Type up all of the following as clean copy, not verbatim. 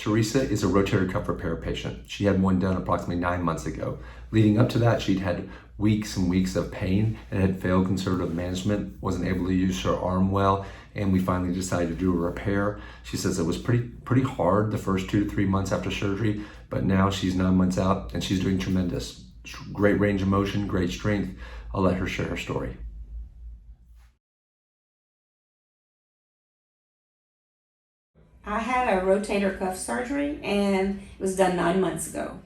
Teresa is a rotator cuff repair patient. She had one done approximately 9 months ago. Leading up to that, she'd had weeks and weeks of pain and had failed conservative management, wasn't able to use her arm well, and we finally decided to do a repair. She says it was pretty hard the first 2 to 3 months after surgery, but now she's 9 months out and she's doing tremendous. Great range of motion, great strength. I'll let her share her story. I had a rotator cuff surgery and it was done 9 months ago.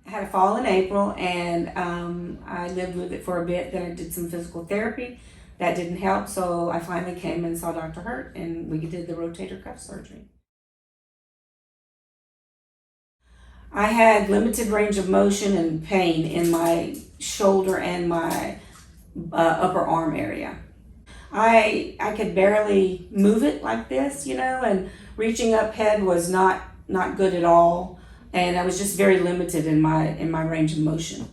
I had a fall in April and I lived with it for a bit. Then I did some physical therapy. That didn't help, so I finally came and saw Dr. Hurt and we did the rotator cuff surgery. I had limited range of motion and pain in my shoulder and my upper arm area. I could barely move it like this, and reaching up head was not good at all, and I was just very limited in my range of motion.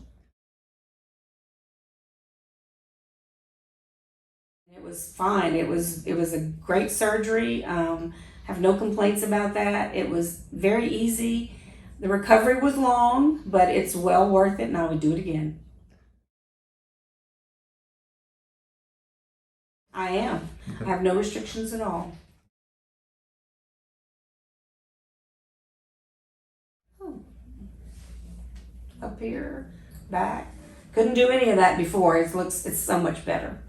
It was fine. It was a great surgery. Have no complaints about that. It was very easy. The recovery was long, but it's well worth it, and I would do it again. I am. I have no restrictions at all. Up here, back. Couldn't do any of that before. It's so much better.